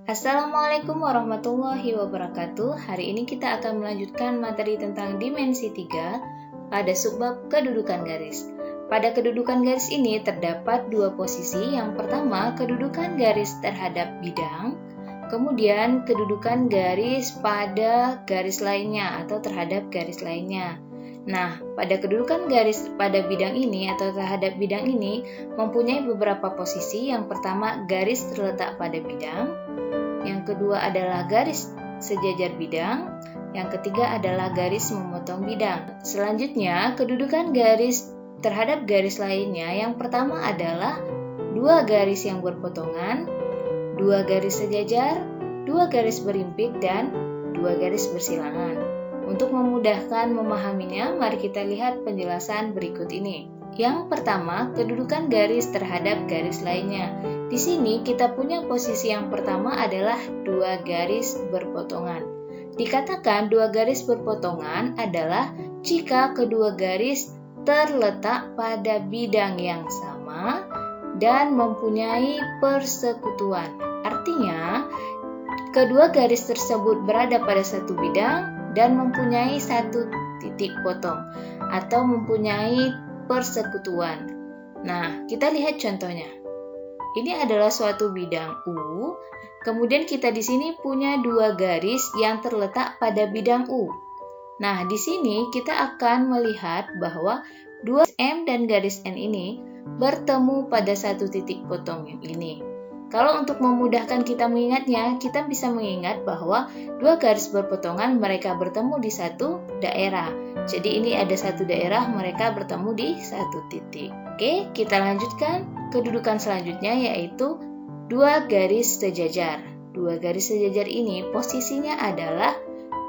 Assalamualaikum warahmatullahi wabarakatuh. Hari ini kita akan melanjutkan materi tentang dimensi 3 pada subbab kedudukan garis. Pada kedudukan garis ini terdapat dua posisi. Yang pertama, kedudukan garis terhadap bidang. Kemudian, kedudukan garis pada garis lainnya atau terhadap garis lainnya. Nah, pada kedudukan garis pada bidang ini atau terhadap bidang ini mempunyai beberapa posisi. Yang pertama, garis terletak pada bidang. Yang kedua adalah garis sejajar bidang. Yang ketiga adalah garis memotong bidang. Selanjutnya, kedudukan garis terhadap garis lainnya. Yang pertama adalah dua garis yang berpotongan, dua garis sejajar, dua garis berimpit, dan dua garis bersilangan. Untuk memudahkan memahaminya, mari kita lihat penjelasan berikut ini. Yang pertama, kedudukan garis terhadap garis lainnya. Di sini kita punya posisi yang pertama adalah dua garis berpotongan. Dikatakan dua garis berpotongan adalah jika kedua garis terletak pada bidang yang sama dan mempunyai persekutuan. Artinya, kedua garis tersebut berada pada satu bidang dan mempunyai satu titik potong atau mempunyai persekutuan. Nah, kita lihat contohnya. Ini adalah suatu bidang U. Kemudian kita di sini punya dua garis yang terletak pada bidang U. Nah, di sini kita akan melihat bahwa dua M dan garis N ini bertemu pada satu titik potong yang ini. Kalau untuk memudahkan kita mengingatnya, kita bisa mengingat bahwa dua garis berpotongan mereka bertemu di satu daerah. Jadi ini ada satu daerah, mereka bertemu di satu titik. Oke, kita lanjutkan kedudukan selanjutnya yaitu dua garis sejajar. Dua garis sejajar ini posisinya adalah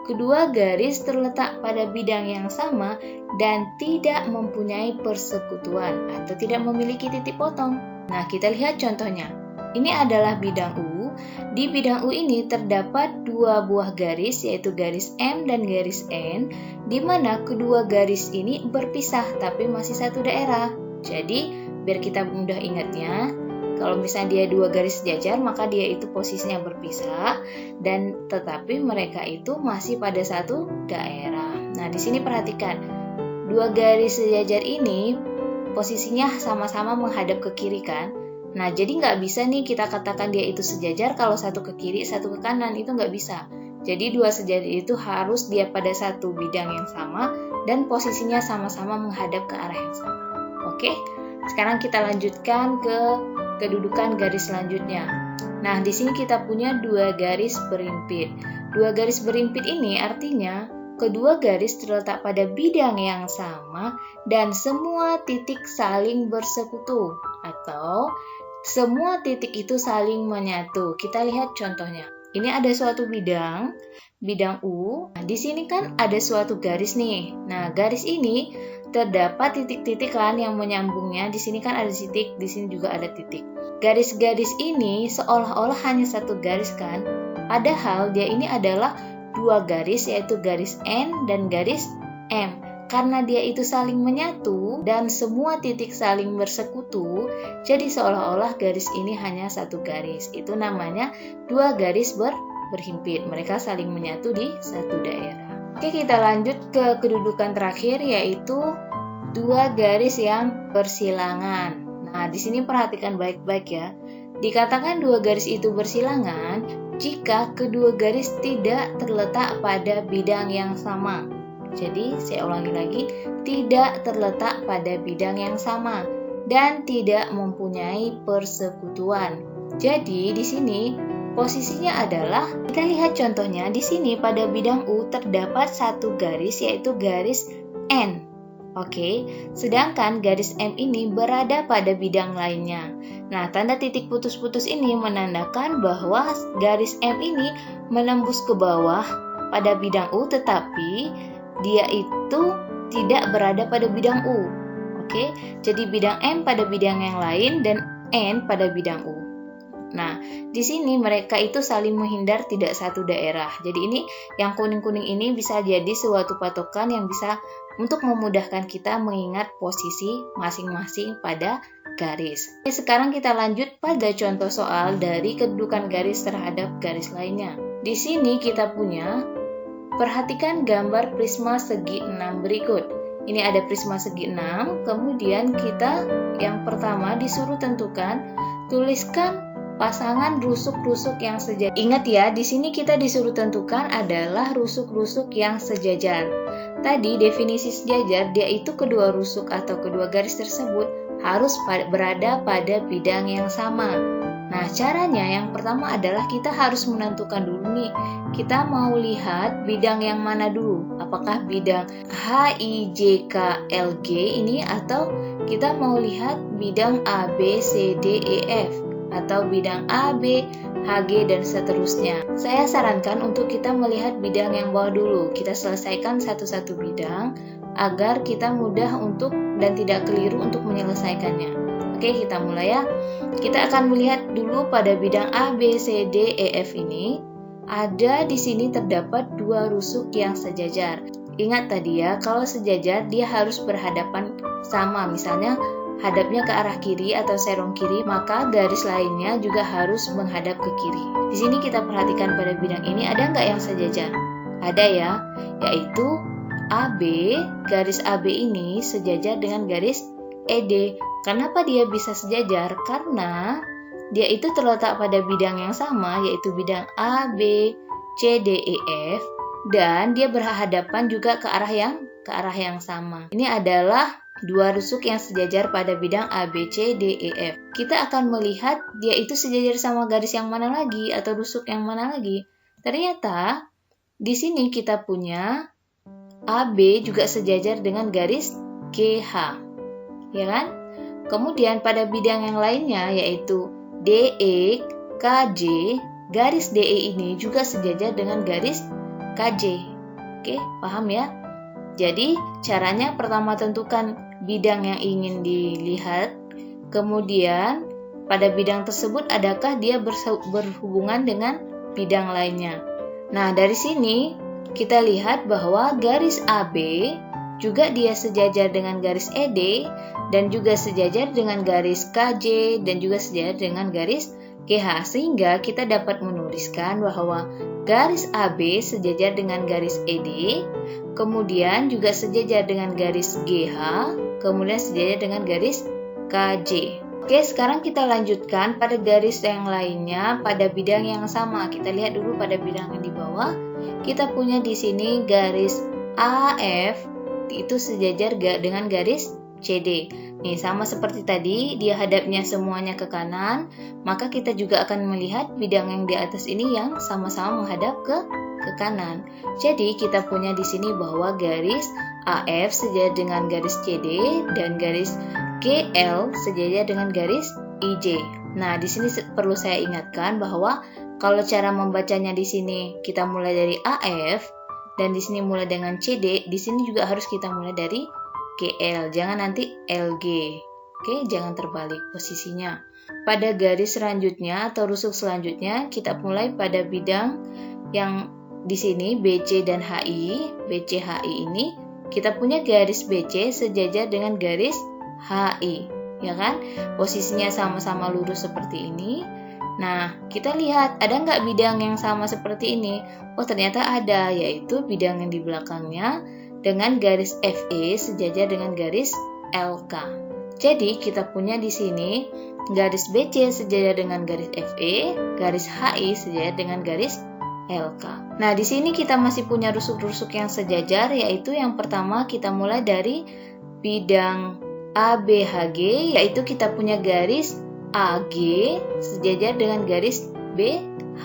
kedua garis terletak pada bidang yang sama dan tidak mempunyai persekutuan atau tidak memiliki titik potong. Nah, kita lihat contohnya. Ini adalah bidang U. Di bidang U ini terdapat dua buah garis, yaitu garis M dan garis N, di mana kedua garis ini berpisah tapi masih satu daerah. Jadi, biar kita mudah ingatnya, kalau misalnya dia dua garis sejajar, maka dia itu posisinya berpisah, dan tetapi mereka itu masih pada satu daerah. Nah, di sini perhatikan, dua garis sejajar ini posisinya sama-sama menghadap ke kiri kan? Nah, jadi nggak bisa nih kita katakan dia itu sejajar kalau satu ke kiri, satu ke kanan, itu nggak bisa. Jadi dua sejajar itu harus dia pada satu bidang yang sama dan posisinya sama-sama menghadap ke arah yang sama. Oke, sekarang kita lanjutkan ke kedudukan garis selanjutnya. Nah, di sini kita punya dua garis berimpit. Dua garis berimpit ini artinya kedua garis terletak pada bidang yang sama dan semua titik saling bersekutu atau semua titik itu saling menyatu. Kita lihat contohnya. Ini ada suatu bidang U. Nah, di sini kan ada suatu garis nih. Nah, garis ini terdapat titik-titik kan yang menyambungnya. Di sini kan ada titik, di sini juga ada titik. Garis-garis ini seolah-olah hanya satu garis kan. Padahal dia ini adalah dua garis, yaitu garis N dan garis M. Karena dia itu saling menyatu dan semua titik saling bersekutu, jadi seolah-olah garis ini hanya satu garis. Itu namanya dua garis berhimpit. Mereka saling menyatu di satu daerah. Oke, kita lanjut ke kedudukan terakhir yaitu dua garis yang bersilangan. Nah, di sini perhatikan baik-baik ya. Dikatakan dua garis itu bersilangan jika kedua garis tidak terletak pada bidang yang sama. Jadi, saya ulangi lagi, tidak terletak pada bidang yang sama dan tidak mempunyai persekutuan. Jadi, di sini posisinya adalah, kita lihat contohnya, di sini pada bidang U terdapat satu garis yaitu garis N. Oke, sedangkan garis M ini berada pada bidang lainnya. Nah, tanda titik putus-putus ini menandakan bahwa garis M ini menembus ke bawah pada bidang U, tetapi dia itu tidak berada pada bidang U. Oke, jadi bidang M pada bidang yang lain dan N pada bidang U. Nah, di sini mereka itu saling menghindar tidak satu daerah. Jadi ini yang kuning-kuning ini bisa jadi suatu patokan yang bisa untuk memudahkan kita mengingat posisi masing-masing pada garis. Sekarang kita lanjut pada contoh soal dari kedudukan garis terhadap garis lainnya. Di sini kita punya, perhatikan gambar prisma segi 6 berikut. Ini ada prisma segi 6, kemudian kita yang pertama disuruh tentukan, tuliskan pasangan rusuk-rusuk yang sejajar. Ingat ya, di sini kita disuruh tentukan adalah rusuk-rusuk yang sejajar. Tadi definisi sejajar, dia itu kedua rusuk atau kedua garis tersebut harus berada pada bidang yang sama. Nah, caranya yang pertama adalah kita harus menentukan dulu nih, kita mau lihat bidang yang mana dulu. Apakah bidang HIJKLG ini atau kita mau lihat bidang ABCDEF atau bidang A, B, HG, dan seterusnya. Saya sarankan untuk kita melihat bidang yang bawah dulu. Kita selesaikan satu-satu bidang agar kita mudah untuk dan tidak keliru untuk menyelesaikannya. Oke, kita mulai ya. Kita akan melihat dulu pada bidang A, B, C, D, E, F ini. Ada di sini terdapat dua rusuk yang sejajar. Ingat tadi ya, kalau sejajar dia harus berhadapan sama. Misalnya, hadapnya ke arah kiri atau serong kiri, maka garis lainnya juga harus menghadap ke kiri. Di sini kita perhatikan pada bidang ini ada nggak yang sejajar? Ada ya, yaitu AB, garis AB ini sejajar dengan garis ED. Kenapa dia bisa sejajar? Karena dia itu terletak pada bidang yang sama, yaitu bidang A, B, C, D, E, F, dan dia berhadapan juga ke arah yang sama. Ini adalah dua rusuk yang sejajar pada bidang A, B, C, D, E, F. Kita akan melihat dia itu sejajar sama garis yang mana lagi atau rusuk yang mana lagi. Ternyata di sini kita punya AB juga sejajar dengan garis GH, ya kan? Kemudian pada bidang yang lainnya yaitu DE, KJ, garis DE ini juga sejajar dengan garis KJ. Oke, paham ya? Jadi, caranya pertama tentukan bidang yang ingin dilihat, kemudian pada bidang tersebut adakah dia berhubungan dengan bidang lainnya. Nah, dari sini kita lihat bahwa garis AB juga dia sejajar dengan garis ED dan juga sejajar dengan garis KJ dan juga sejajar dengan garis GH, sehingga kita dapat menuliskan bahwa garis AB sejajar dengan garis ED, kemudian juga sejajar dengan garis GH, kemudian sejajar dengan garis KJ. Oke, sekarang kita lanjutkan pada garis yang lainnya pada bidang yang sama. Kita lihat dulu pada bidang yang di bawah. Kita punya di sini garis AF itu sejajar dengan garis CD. Nih, sama seperti tadi, dia hadapnya semuanya ke kanan, maka kita juga akan melihat bidang yang di atas ini yang sama-sama menghadap ke kanan. Jadi, kita punya di sini bahwa garis AF sejajar dengan garis CD dan garis GL sejajar dengan garis IJ. Nah, di sini perlu saya ingatkan bahwa kalau cara membacanya di sini kita mulai dari AF dan di sini mulai dengan CD, di sini juga harus kita mulai dari GL, jangan nanti LG. Oke, jangan terbalik posisinya. Pada garis selanjutnya atau rusuk selanjutnya, kita mulai pada bidang yang di sini BC dan HI. BC HI ini kita punya garis BC sejajar dengan garis HI, ya kan? Posisinya sama-sama lurus seperti ini. Nah, kita lihat ada nggak bidang yang sama seperti ini? Oh, ternyata ada, yaitu bidang yang di belakangnya dengan garis FE sejajar dengan garis LK. Jadi, kita punya di sini garis BC sejajar dengan garis FE, garis HI sejajar dengan garis LK. Nah, di sini kita masih punya rusuk-rusuk yang sejajar, yaitu yang pertama kita mulai dari bidang ABHG, yaitu kita punya garis AG sejajar dengan garis BH.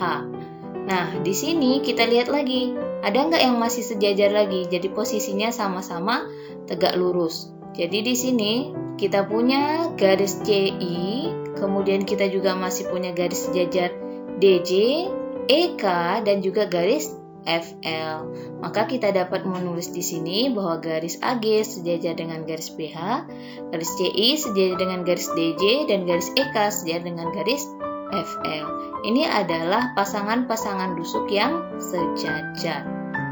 Nah, di sini kita lihat lagi, ada nggak yang masih sejajar lagi? Jadi posisinya sama-sama tegak lurus. Jadi di sini kita punya garis CI, kemudian kita juga masih punya garis sejajar DJ, EK, dan juga garis FL. Maka kita dapat menulis di sini bahwa garis AG sejajar dengan garis BH, garis CI sejajar dengan garis DJ, dan garis EK sejajar dengan garis FL. Ini adalah pasangan-pasangan rusuk yang sejajar.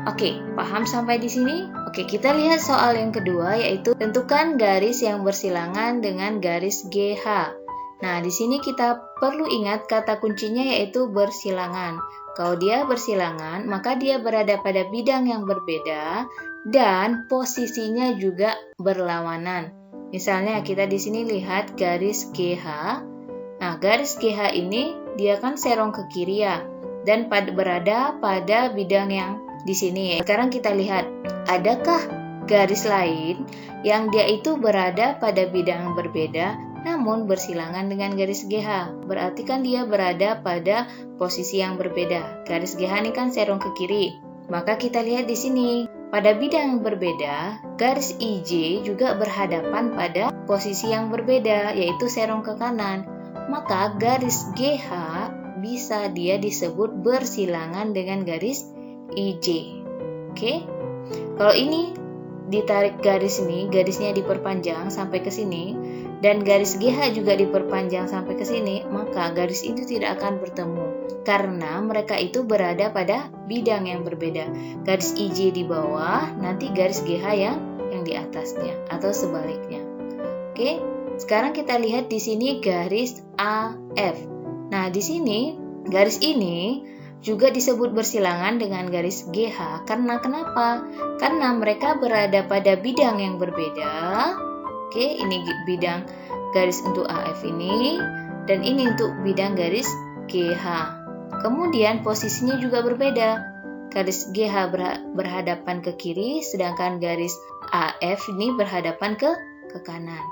Oke, paham sampai di sini? Oke, kita lihat soal yang kedua, yaitu tentukan garis yang bersilangan dengan garis GH. Nah, di sini kita perlu ingat kata kuncinya yaitu bersilangan. Kalau dia bersilangan, maka dia berada pada bidang yang berbeda dan posisinya juga berlawanan. Misalnya kita di sini lihat garis GH. Nah, garis GH ini dia kan serong ke kiri ya, dan berada pada bidang yang di sini. Sekarang kita lihat, adakah garis lain yang dia itu berada pada bidang yang berbeda namun bersilangan dengan garis GH? Berarti kan dia berada pada posisi yang berbeda. Garis GH ini kan serong ke kiri. Maka kita lihat di sini, pada bidang yang berbeda, garis IJ juga berhadapan pada posisi yang berbeda, yaitu serong ke kanan. Maka garis GH bisa dia disebut bersilangan dengan garis IJ. Oke? Kalau ini ditarik garis ini, garisnya diperpanjang sampai ke sini, dan garis GH juga diperpanjang sampai ke sini, maka garis itu tidak akan bertemu karena mereka itu berada pada bidang yang berbeda. Garis IJ di bawah, nanti garis GH yang di atasnya atau sebaliknya. Oke, sekarang kita lihat di sini garis AF. Nah, di sini garis ini juga disebut bersilangan dengan garis GH karena kenapa? Karena mereka berada pada bidang yang berbeda. Oke, ini bidang garis untuk AF ini, dan ini untuk bidang garis GH. Kemudian posisinya juga berbeda. Garis GH berhadapan ke kiri, sedangkan garis AF ini berhadapan ke kanan.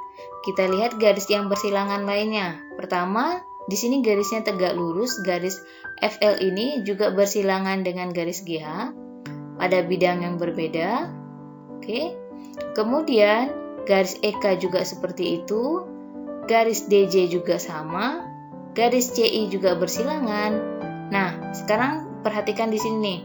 Kita lihat garis yang bersilangan lainnya. Pertama, di sini garisnya tegak lurus, garis FL ini juga bersilangan dengan garis GH pada bidang yang berbeda. Oke. Kemudian garis EK juga seperti itu, garis DJ juga sama, garis CI juga bersilangan. Nah, sekarang perhatikan di sini nih.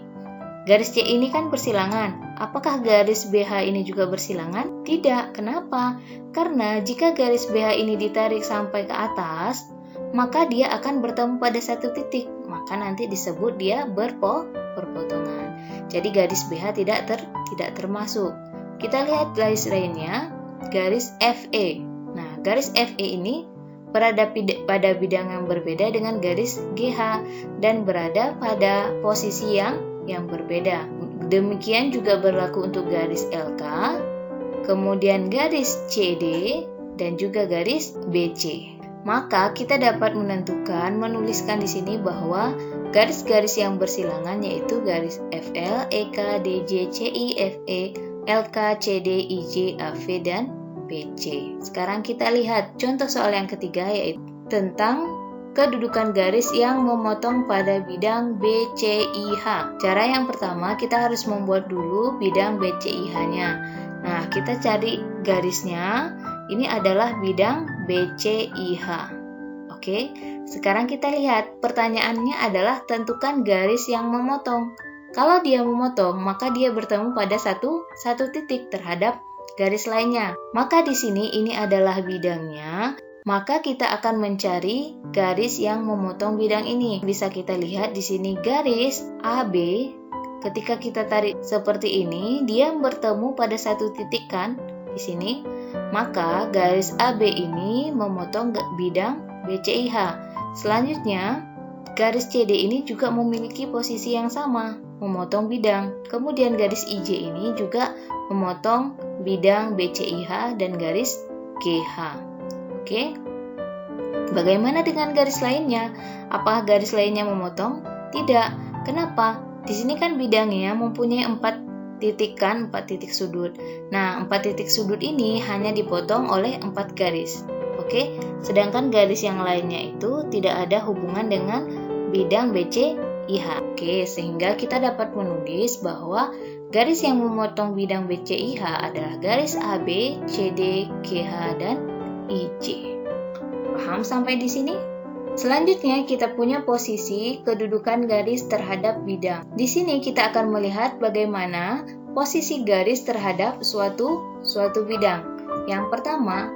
Garis CI ini kan bersilangan. Apakah garis BH ini juga bersilangan? Tidak. Kenapa? Karena jika garis BH ini ditarik sampai ke atas, maka dia akan bertemu pada satu titik. Maka nanti disebut dia berpotongan. Jadi garis BH tidak termasuk. Kita lihat garis lainnya, garis FE. Nah, garis FE ini berada pada bidang yang berbeda dengan garis GH dan berada pada posisi yang berbeda. Demikian juga berlaku untuk garis LK, kemudian garis CD, dan juga garis BC. Maka kita dapat menuliskan di sini bahwa garis-garis yang bersilangan yaitu garis FL, EK, DJ, CI, FE, LK, CD, IJ, AV, dan BC. Sekarang kita lihat contoh soal yang ketiga, yaitu tentang kedudukan garis yang memotong pada bidang BCIH. Cara yang pertama, kita harus membuat dulu bidang BCIH-nya. Nah, kita cari garisnya. Ini adalah bidang BCIH. Oke, sekarang kita lihat. Pertanyaannya adalah tentukan garis yang memotong. Kalau dia memotong, maka dia bertemu pada satu titik terhadap garis lainnya. Maka di sini ini adalah bidangnya. Maka kita akan mencari garis yang memotong bidang ini. Bisa kita lihat di sini garis AB. Ketika kita tarik seperti ini, dia bertemu pada satu titik kan di sini. Maka garis AB ini memotong bidang BCIH. Selanjutnya, garis CD ini juga memiliki posisi yang sama, memotong bidang. Kemudian garis IJ ini juga memotong bidang BCIH dan garis GH. Oke. Bagaimana dengan garis lainnya? Apakah garis lainnya memotong? Tidak. Kenapa? Di sini kan bidangnya mempunyai 4 titik kan, 4 titik sudut. Nah, 4 titik sudut ini hanya dipotong oleh 4 garis. Oke. Sedangkan garis yang lainnya itu tidak ada hubungan dengan bidang BCIH. Oke, sehingga kita dapat menulis bahwa garis yang memotong bidang BCIH adalah garis AB, CD, GH, dan IJ. Paham sampai di sini? Selanjutnya kita punya posisi kedudukan garis terhadap bidang. Di sini kita akan melihat bagaimana posisi garis terhadap suatu bidang. Yang pertama,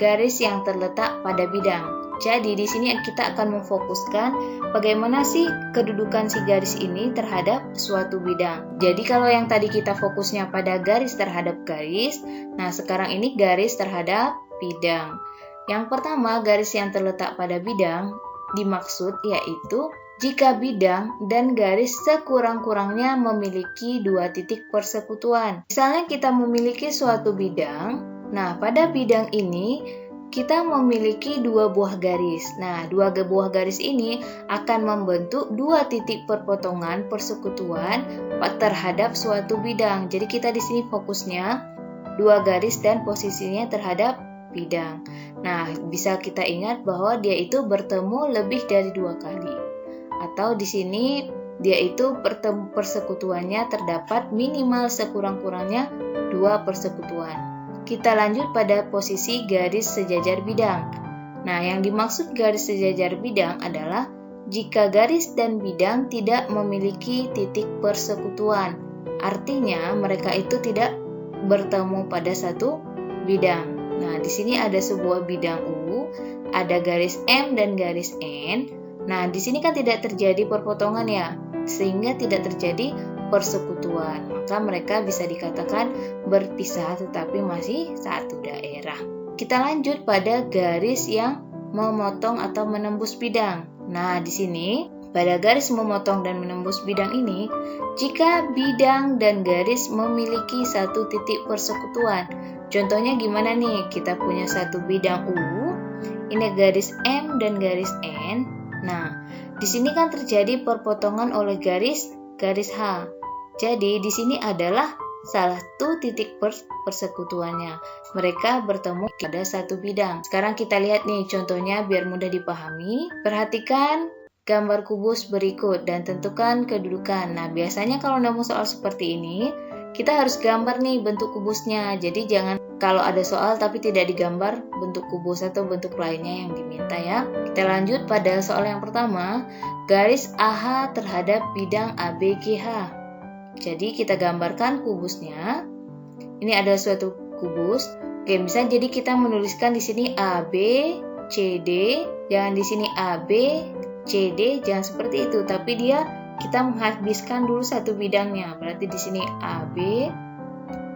garis yang terletak pada bidang. Jadi di sini kita akan memfokuskan bagaimana sih kedudukan si garis ini terhadap suatu bidang. Jadi kalau yang tadi kita fokusnya pada garis terhadap garis, nah sekarang ini garis terhadap bidang. Yang pertama, garis yang terletak pada bidang dimaksud yaitu jika bidang dan garis sekurang-kurangnya memiliki dua titik persekutuan. Misalnya kita memiliki suatu bidang, nah pada bidang ini kita memiliki dua buah garis. Nah, dua buah garis ini akan membentuk dua titik perpotongan persekutuan terhadap suatu bidang. Jadi kita di sini fokusnya dua garis dan posisinya terhadap bidang. Nah, bisa kita ingat bahwa dia itu bertemu lebih dari dua kali. Atau di sini dia itu persekutuannya terdapat minimal sekurang-kurangnya dua persekutuan. Kita lanjut pada posisi garis sejajar bidang. Nah, yang dimaksud garis sejajar bidang adalah jika garis dan bidang tidak memiliki titik persekutuan. Artinya, mereka itu tidak bertemu pada satu bidang. Nah, di sini ada sebuah bidang U, ada garis M dan garis N. Nah, di sini kan tidak terjadi perpotongan ya, sehingga tidak terjadi persekutuan. Maka mereka bisa dikatakan berpisah tetapi masih satu daerah. Kita lanjut pada garis yang memotong atau menembus bidang. Nah, di sini pada garis memotong dan menembus bidang ini, jika bidang dan garis memiliki satu titik persekutuan. Contohnya gimana nih? Kita punya satu bidang U, ini garis M dan garis N. Nah, di sini kan terjadi perpotongan oleh garis H. Jadi di sini adalah salah satu titik persekutuannya. Mereka bertemu pada satu bidang. Sekarang kita lihat nih contohnya biar mudah dipahami. Perhatikan gambar kubus berikut dan tentukan kedudukan. Nah, biasanya kalau nemu soal seperti ini, kita harus gambar nih bentuk kubusnya. Jadi jangan kalau ada soal tapi tidak digambar bentuk kubus atau bentuk lainnya yang diminta ya. Kita lanjut pada soal yang pertama, garis AH terhadap bidang ABGH. Jadi kita gambarkan kubusnya. Ini adalah suatu kubus. Oke, bisa jadi kita menuliskan di sini AB, CD, jangan di sini AB, CD, jangan seperti itu. Tapi kita menghabiskan dulu satu bidangnya. Berarti di sini AB,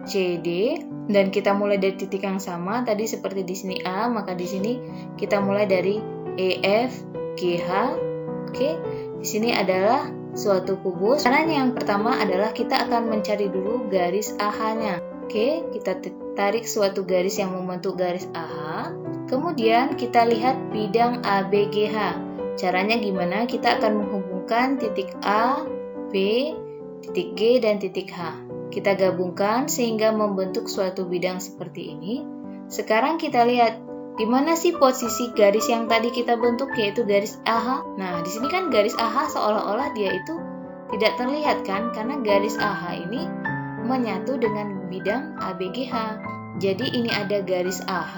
CD, dan kita mulai dari titik yang sama. Tadi seperti di sini A, maka di sini kita mulai dari EF, GH. Oke, di sini adalah suatu kubus. Caranya yang pertama adalah kita akan mencari dulu garis AH-nya. Oke, kita tarik suatu garis yang membentuk garis AH. Kemudian kita lihat bidang ABGH. Caranya gimana? Kita akan menghubungkan titik A, B, titik G, dan titik H. Kita gabungkan sehingga membentuk suatu bidang seperti ini. Sekarang kita lihat di mana sih posisi garis yang tadi kita bentuk, yaitu garis AH. Nah, di sini kan garis AH seolah-olah dia itu tidak terlihat kan, karena garis AH ini menyatu dengan bidang ABGH. Jadi ini ada garis AH.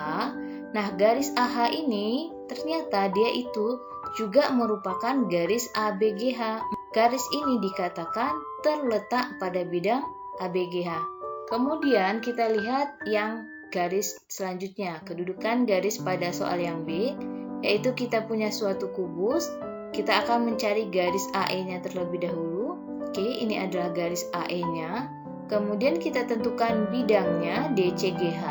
Nah, garis AH ini ternyata dia itu juga merupakan garis ABGH. Garis ini dikatakan terletak pada bidang ABGH. Kemudian kita lihat yang garis selanjutnya, kedudukan garis pada soal yang B, yaitu kita punya suatu kubus, kita akan mencari garis AE-nya terlebih dahulu. Oke, ini adalah garis AE-nya. Kemudian kita tentukan bidangnya DCGH.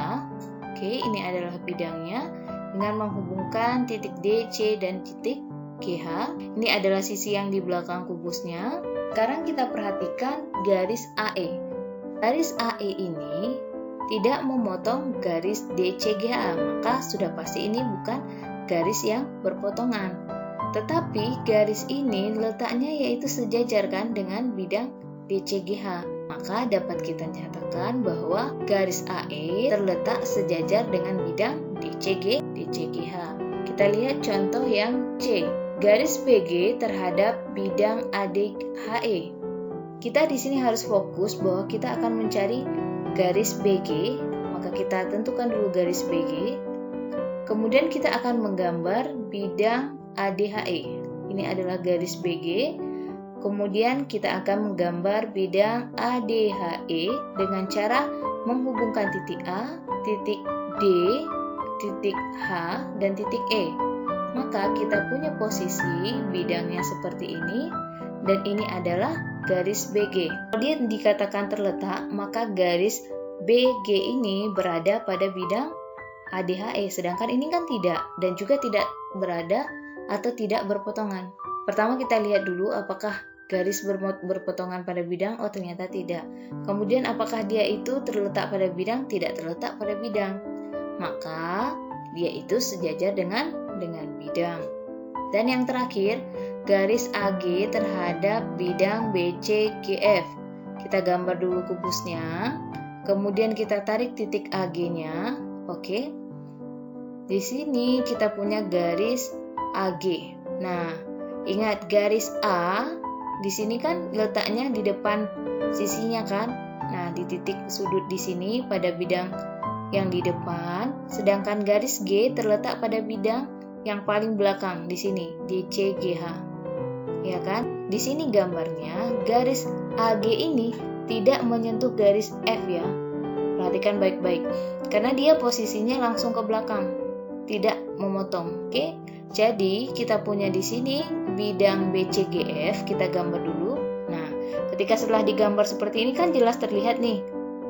Oke, ini adalah bidangnya dengan menghubungkan titik DC dan titik GH. Ini adalah sisi yang di belakang kubusnya. Sekarang kita perhatikan garis AE. Garis AE ini tidak memotong garis DCGA, maka sudah pasti ini bukan garis yang berpotongan. Tetapi garis ini letaknya yaitu sejajar kan dengan bidang DCGH. Maka dapat kita nyatakan bahwa garis AE terletak sejajar dengan bidang DCGH. Kita lihat contoh yang C. Garis BG terhadap bidang ADHE. Kita di sini harus fokus bahwa kita akan mencari garis BG, maka kita tentukan dulu garis BG. Kemudian kita akan menggambar bidang ADHE. Ini adalah garis BG. Kemudian kita akan menggambar bidang ADHE dengan cara menghubungkan titik A, titik D, titik H, dan titik E. maka kita punya posisi bidangnya seperti ini, dan ini adalah garis BG. Kalau dia dikatakan terletak, maka garis BG ini berada pada bidang ADHE, sedangkan ini kan tidak, dan juga tidak berada atau tidak berpotongan. Pertama kita lihat dulu apakah garis berpotongan pada bidang. Oh, ternyata tidak. Kemudian apakah dia itu terletak pada bidang? Tidak terletak pada bidang. Maka dia itu sejajar dengan bidang. Dan yang terakhir, garis AG terhadap bidang BCGF. Kita gambar dulu kubusnya. Kemudian kita tarik titik AG-nya. Oke. Di sini kita punya garis AG. Nah, ingat garis A di sini kan letaknya di depan sisinya kan. Nah, di titik sudut di sini pada bidang yang di depan, sedangkan garis G terletak pada bidang yang paling belakang di sini, di CGH. Ya kan? Di sini gambarnya garis AG ini tidak menyentuh garis F ya. Perhatikan baik-baik. Karena dia posisinya langsung ke belakang, tidak memotong. Oke? Jadi, kita punya di sini bidang BCGF, kita gambar dulu. Nah, ketika setelah digambar seperti ini kan jelas terlihat nih.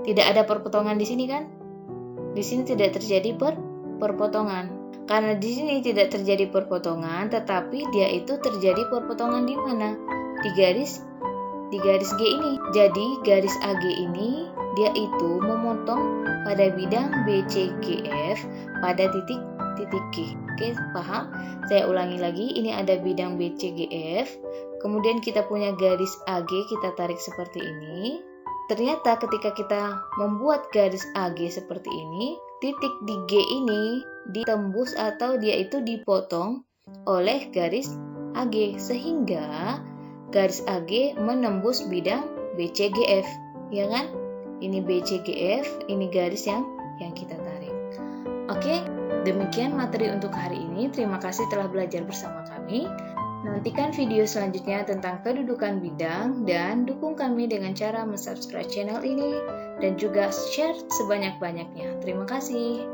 Tidak ada perpotongan di sini kan? Di sini tidak terjadi perpotongan. Karena di sini tidak terjadi perpotongan, tetapi dia itu terjadi perpotongan di mana? Di garis G ini. Jadi garis AG ini dia itu memotong pada bidang BCGF pada titik G. Oke, paham? Saya ulangi lagi, ini ada bidang BCGF. Kemudian kita punya garis AG, kita tarik seperti ini. Ternyata ketika kita membuat garis AG seperti ini, titik di G ini ditembus atau dia itu dipotong oleh garis AG, sehingga garis AG menembus bidang BCGF, ya kan? Ini BCGF, ini garis yang kita tarik. Oke, demikian materi untuk hari ini. Terima kasih telah belajar bersama kami. Nantikan video selanjutnya tentang kedudukan bidang dan dukung kami dengan cara subscribe channel ini dan juga share sebanyak-banyaknya. Terima kasih.